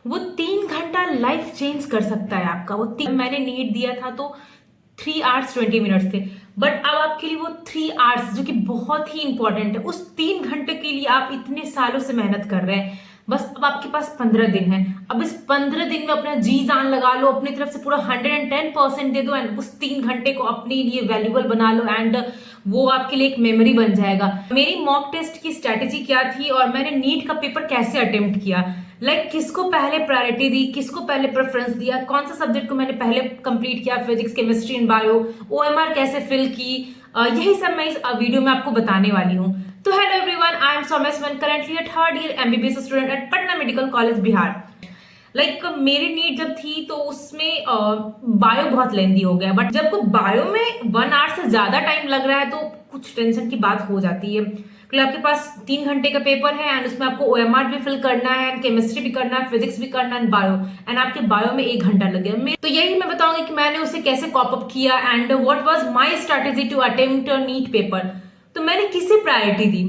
वो 3 घंटा life change कर सकता है आपका। मैंने नीट दिया था तो 3 hours 20 minutes थे, बट अब आपके लिए वो 3 hours जो कि बहुत ही इंपॉर्टेंट है, उस 3 घंटे के लिए आप इतने सालों से मेहनत कर रहे हैं। बस अब आपके पास 15 दिन है। अब इस 15 दिन में अपना जी जान लगा लो, अपनी तरफ से पूरा 110% दे दो एंड उस 3 घंटे को अपने लिए वैल्यूबल बना लो एंड वो आपके लिए एक मेमोरी बन जाएगा। मेरी मॉक टेस्ट की स्ट्रेटेजी क्या थी और मैंने नीट का पेपर कैसे अटेम्प्ट किया, किसको पहले प्रायोरिटी दी, किसको पहले प्रेफरेंस दिया, कौन सा सब्जेक्ट को मैंने पहले कंप्लीट किया, physics chemistry and bio, OMR कैसे फिल की, यही सब मैं इस वीडियो में आपको बताने वाली हूँ। तो hello everyone, I am Saumya Suman, currently a third year MBBS student at Patna medical college Bihar. मेरी नीट जब थी तो उसमें बायो बहुत लेंदी हो गया, बट जब को बायो में 1 hour से ज्यादा टाइम लग रहा है तो कुछ टेंशन की बात हो जाती है। क्योंकि आपके पास 3 घंटे का पेपर है एंड उसमें आपको ओएमआर भी फिल करना है एंड केमिस्ट्री भी करना है, फिजिक्स भी करना है, बायो एंड आपके बायो में 1 घंटा लग गया। तो यही मैं बताऊंगी कि मैंने उसे कैसे कॉप अप किया and what was my strategy to attempt a NEET paper. तो मैंने किसे प्रायोरिटी दी,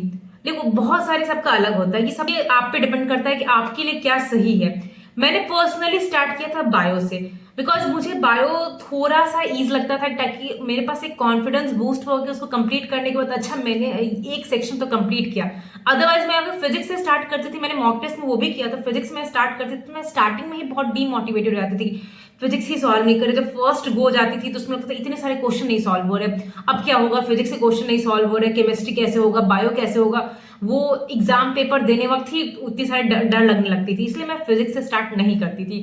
देखो बहुत सारे सबका अलग होता है, कि सब आप पे डिपेंड करता है कि आपके लिए क्या सही है। मैंने पर्सनली स्टार्ट किया था बायो से, बिकॉज मुझे बायो थोड़ा सा ईज लगता था, ताकि मेरे पास एक कॉन्फिडेंस बूस्ट हो कि उसको कंप्लीट करने के बाद अच्छा मैंने एक सेक्शन तो कंप्लीट किया। अदरवाइज मैं अगर फिजिक्स से स्टार्ट करती थी, मैंने मॉक टेस्ट में वो भी किया था, फिजिक्स में स्टार्ट करती थी तो मैं स्टार्टिंग में ही बहुत डीमोटिवेटेड हो जाती थी, फिजिक्स ही सॉल्व नहीं करे। जब फर्स्ट गो जाती थी तो उसमें लगता था इतने सारे क्वेश्चन नहीं सॉल्व हो रहे, अब क्या होगा, फिजिक्स के क्वेश्चन नहीं सॉल्व हो रहे, केमिस्ट्री कैसे होगा, बायो कैसे होगा। वो एग्जाम पेपर देने वक्त ही उतनी सारी डर लगने लगती थी, इसलिए मैं फिजिक्स से स्टार्ट नहीं करती थी।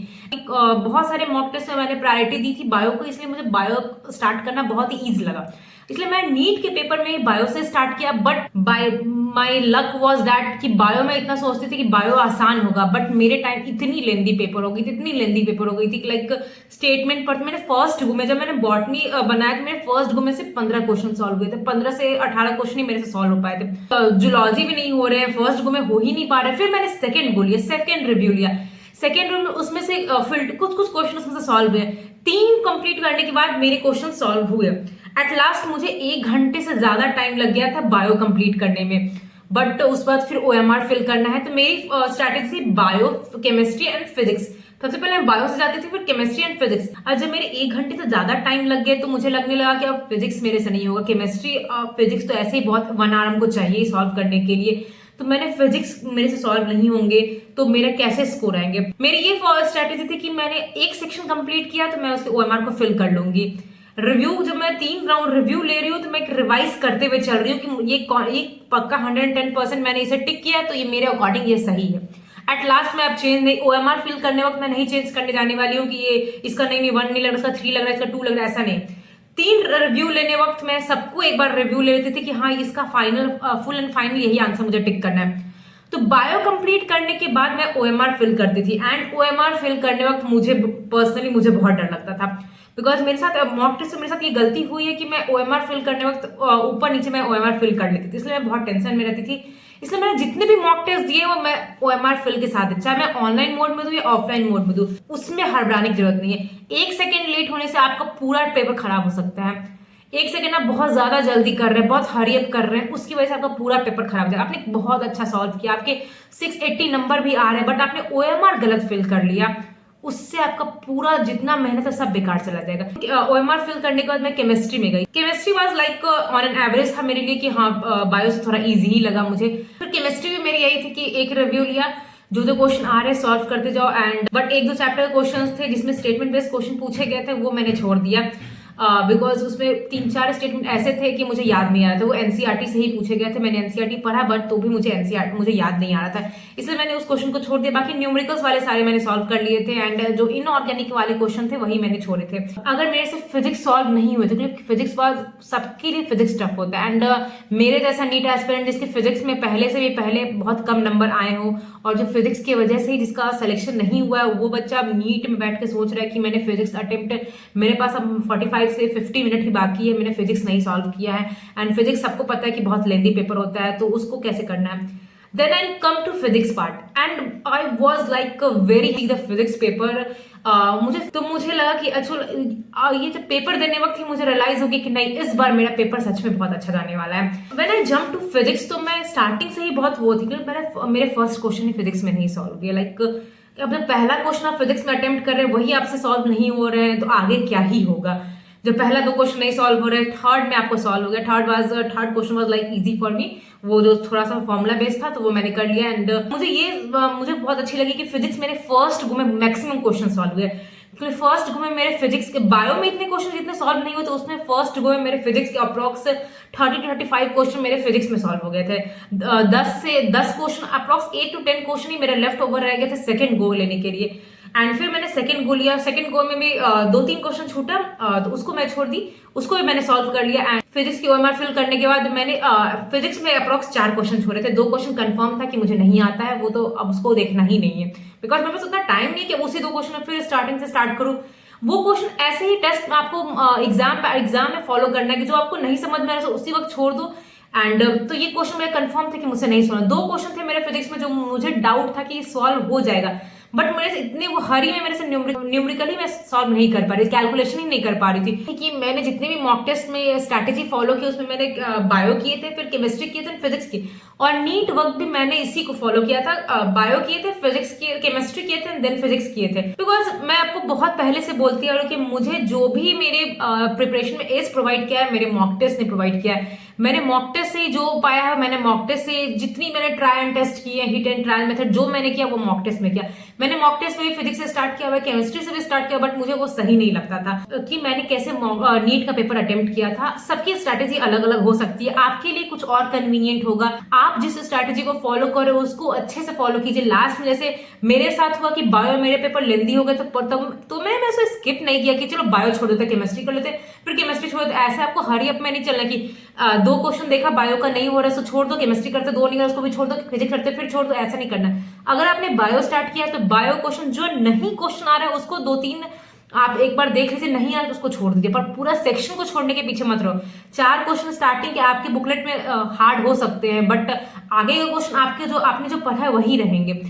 बहुत सारे मॉक टेस्ट में मैंने प्रायोरिटी दी थी बायो को, इसलिए मुझे बायो स्टार्ट करना बहुत ही ईजी लगा, इसलिए मैं नीट के पेपर में बायो से स्टार्ट किया। But by my luck was that कि बायो में इतना सोचती थी कि बायो आसान होगा, बट मेरे टाइम इतनी लेंदी पेपर हो गई थी, इतनी लेंदी पेपर हो गई थी, स्टेटमेंट पर मैंने फर्स्ट गो में, जब मैंने बॉटनी बनाया तो मेरे फर्स्ट गो में से 15 क्वेश्चन सॉल्व हुए थे, 15 से 18 क्वेश्चन ही मेरे से सॉल्व हो पाए थे। जूलॉजी भी नहीं हो रहे हैं, फर्स्ट गो में हो ही नहीं पा रहे। फिर मैंने सेकंड गो लिया, सेकंड रिव्यू लिया, सेकेंड रूम में उसमें से फिल्ड कुछ क्वेश्चन उसमें से सॉल्व हुए। 3 कंप्लीट करने के बाद मेरे क्वेश्चन सॉल्व हुए। एट लास्ट मुझे 1 घंटे से ज्यादा टाइम लग गया था बायो कंप्लीट करने में, बट उस बाद फिर ओएमआर फिल करना है। तो मेरी strategy bio, chemistry and physics. सबसे पहले मैं बायो से जाती थी, फिर केमिस्ट्री एंड फिजिक्स। और जब मेरे 1 घंटे से ज्यादा टाइम लग गया तो मुझे लगने लगा कि अब फिजिक्स मेरे से नहीं होगा, केमिस्ट्री फिजिक्स तो ऐसे ही बहुत 1 hour हमको चाहिए सॉल्व करने के लिए, तो मैंने फिजिक्स मेरे से सॉल्व नहीं होंगे तो मेरा कैसे स्कोर आएंगे। मेरी ये स्ट्रेटेजी थी कि मैंने एक सेक्शन कंप्लीट किया तो मैं उसके ओएमआर को फिल कर लूंगी। रिव्यू, जब मैं 3 राउंड रिव्यू ले रही हूँ तो मैं रिवाइज करते हुए चल रही हूँ कि ये पक्का 110% मैंने इसे टिक किया तो ये मेरे अकॉर्डिंग ये सही है। एट लास्ट मैं अब चेंज नहीं, ओएमआर फिल करने वक्त मैं नहीं चेंज करने जाने वाली हूँ कि ये इसका नहीं 1 नहीं लग रहा, इसका 3 लग रहा है, इसका 2 लग रहा है, ऐसा नहीं। 3 रिव्यू लेने वक्त मैं सबको एक बार रिव्यू ले लेती थी कि हाँ इसका फाइनल फुल एंड फाइनल यही आंसर मुझे टिक करना है। तो बायो कंप्लीट करने के बाद मैं ओएमआर फिल करती थी एंड ओएमआर फिल करने वक्त मुझे पर्सनली बहुत डर लगता था, बिकॉज मेरे साथ मॉक टेस्ट में मेरे साथ ये गलती हुई है कि मैं ओएमआर फिल करने वक्त ऊपर नीचे मैं ओएमआर फिल कर लेती थी, इसलिए मैं बहुत टेंशन में रहती थी। इसलिए मैंने जितने भी मॉक टेस्ट दिए वो मैं ओएमआर फिल के साथ, चाहे मैं ऑनलाइन मोड में दूं या ऑफलाइन मोड में दूं, उसमें हड़बड़ाने की जरूरत नहीं है। 1 सेकेंड लेट होने से आपका पूरा पेपर खराब हो सकता है। 1 सेकेंड आप बहुत ज्यादा जल्दी कर रहे हैं, बहुत हरी अप कर रहे हैं, उसकी वजह से आपका पूरा पेपर खराब हो जाएगा। आपने बहुत अच्छा सॉल्व किया, आपके 680 नंबर भी आ रहे हैं, बट आपने ओएमआर गलत फिल कर लिया, उससे आपका पूरा जितना मेहनत है सब बेकार चला जाएगा। ओएमआर फिल करने के बाद मैं केमिस्ट्री में गई। Chemistry was like on an average था मेरे लिए कि हाँ बायो से थोड़ा इजी ही लगा मुझे। फिर केमिस्ट्री में मेरी यही थी कि एक रिव्यू लिया, जो क्वेश्चन आ रहे सॉल्व करते जाओ एंड बट 1-2 चैप्टर के क्वेश्चन थे जिसमें स्टेटमेंट बेस्ड क्वेश्चन पूछे गए थे, वो मैंने छोड़ दिया, बिकॉज उसमें 3-4 स्टेटमेंट ऐसे थे कि मुझे याद नहीं आ रहा था। वो एनसीईआरटी से ही पूछे गए थे, मैंने एनसीईआरटी पढ़ा बट तो भी मुझे एनसीईआरटी मुझे याद नहीं आ रहा था, इसलिए मैंने उस क्वेश्चन को छोड़ दिया। बाकी न्यूमेरिकल्स वाले सारे मैंने सॉल्व कर लिए थे एंड जो इनऑर्गेनिक वाले क्वेश्चन थे वही मैंने छोड़े थे। अगर मेरे से फिजिक्स सॉल्व नहीं हुए तो, क्योंकि फिजिक्स वाज सबके लिए फिजिक्स टफ होता है एंड मेरे जैसा नीट एस्पिरेंट जिसके फिजिक्स में पहले से भी पहले बहुत कम नंबर आए हों और जो फिजिक्स की वजह से ही जिसका सिलेक्शन नहीं हुआ है, वो बच्चा अब नीट में बैठ के सोच रहा है कि मैंने फिजिक्स अटेम्प्ट, मेरे पास अब 45 से 50 मिनट ही बाकी है, मैंने फिजिक्स नहीं सॉल्व किया है एंड फिजिक्स सबको पता है कि बहुत लेंदी पेपर होता है, तो उसको कैसे करना है। Then I come to physics part and I was like very the physics paper. मुझे लगा कि अच्छा ये जब पेपर देने वक्त ही मुझे रियलाइज हो गया कि नहीं इस बार मेरा पेपर सच में बहुत अच्छा जाने वाला है। When I jump to physics तो मैं स्टार्टिंग से ही बहुत वो थी, क्योंकि मेरे फर्स्ट क्वेश्चन ही फिजिक्स में नहीं सॉल्व किया। अब जब पहला क्वेश्चन आप फिजिक्स में अटेम्प्ट कर रहे हैं वही आपसे सॉल्व नहीं हो रहे हैं तो आगे क्या ही होगा। जब पहला दो क्वेश्चन नहीं सॉल्व हो रहे, थर्ड में आपको सॉल्व हो गया। Third question was like easy for me, वो जो थोड़ा सा फॉर्मूला बेस्ड था तो वो मैंने कर लिया। एंड मुझे बहुत अच्छी लगी कि फिजिक्स मेरे फर्स्ट गो में मैक्सिमम क्वेश्चन सॉल्व हुए, क्योंकि फर्स्ट गो में मेरे फिजिक्स के, बायो में इतने क्वेश्चन जितने सॉल्व नहीं हुए तो उसमें फर्स्ट गो में मेरे फिजिक्स के अप्रॉक्स 30-35 क्वेश्चन मेरे फिजिक्स में सॉल्व हो गए थे। 10 क्वेश्चन अप्रॉक्स 8 to 10 क्वेश्चन ही मेरे लेफ्ट ओवर रह गए थे सेकंड गो लेने के लिए। एंड फिर मैंने सेकंड गो लिया, सेकंड गो में भी 2-3 क्वेश्चन छूटा तो उसको मैं छोड़ दी, उसको भी मैंने सॉल्व कर लिया। एंड फिजिक्स की ओएमआर फिल करने के बाद मैंने फिजिक्स में अप्रॉक्स 4 क्वेश्चन छोड़े थे। 2 क्वेश्चन कंफर्म था कि मुझे नहीं आता है, वो तो अब उसको देखना ही नहीं है, बिकॉज मेरे पास उतना टाइम नहीं कि उसी 2 क्वेश्चन में फिर स्टार्टिंग से स्टार्ट करूँ। वो क्वेश्चन ऐसे ही टेस्ट में आपको एग्जाम में फॉलो करना है कि जो आपको नहीं समझ में आ रहा है उसी वक्त छोड़ दो। एंड तो ये क्वेश्चन मेरा कंफर्म थे कि मुझसे नहीं सुना। 2 क्वेश्चन थे मेरे फिजिक्स में जो मुझे डाउट था कि ये सॉल्व हो जाएगा, बट मेरे से इतने वो हरी में मेरे से न्यूमेरिकली मैं सॉल्व नहीं कर पा रही, कैलकुलेशन ही नहीं कर पा रही थी। कि मैंने जितने भी मॉक टेस्ट में स्ट्रैटेजी फॉलो की उसमें मैंने बायो किए थे, फिर केमिस्ट्री किए थे, फिजिक्स की, और नीट वक्त भी मैंने इसी को फॉलो किया था। बायो किए थे, फिजिक्स किए, केमिस्ट्री किए थे, देन फिजिक्स किए थे। बिकॉज मैं आपको बहुत पहले से बोलती आ रही हूँ कि मुझे जो भी मेरे प्रिपरेशन में एज प्रोवाइड किया है मेरे मॉक टेस्ट ने प्रोवाइड किया है। मैंने मॉक टेस्ट से जो पाया है, मैंने मॉक टेस्ट से जितनी मैंने ट्राई एंड टेस्ट किए, हिट एंड ट्रायल मेथड जो मैंने किया वो मॉक टेस्ट में किया। मैंने मॉक टेस्ट में भी फिजिक्स से स्टार्ट किया हुआ, केमिस्ट्री से भी स्टार्ट किया, बट मुझे वो सही नहीं लगता था कि मैंने कैसे नीट का पेपर अटेम्प्ट किया था। सबकी स्ट्रैटेजी अलग अलग हो सकती है, आपके लिए कुछ और कन्वीनियंट होगा। आप जिस स्ट्रैटेजी को फॉलो करो उसको अच्छे से फॉलो कीजिए। लास्ट में जैसे मेरे साथ हुआ कि बायो मेरे पेपर लेंदी हो गए तो मैंने उसको स्किप नहीं किया कि चलो बायो छोड़ देते, केमिस्ट्री कर लेते, फिर केमिस्ट्री छोड़ देते। ऐसे आपको हरी अप में नहीं चलना कि 2 क्वेश्चन देखा बायो का नहीं हो रहा है तो छोड़ दो, केमिस्ट्री करते 2 नहीं हो रहा उसको भी छोड़ दो, फिजिक्स करते फिर छोड़ दो, ऐसा नहीं करना। अगर आपने बायो स्टार्ट किया तो बायो क्वेश्चन जो नहीं क्वेश्चन आ रहा है उसको 2-3 आप एक बार देख लीजिए, नहीं आ रहा तो उसको छोड़ दीजिए, पर पूरा सेक्शन को छोड़ने के पीछे मत रहो। 4 क्वेश्चन स्टार्टिंग के आपके बुकलेट में हार्ड हो सकते हैं, बट आगे के क्वेश्चन आपके जो आपने जो पढ़ा है वही रहेंगे।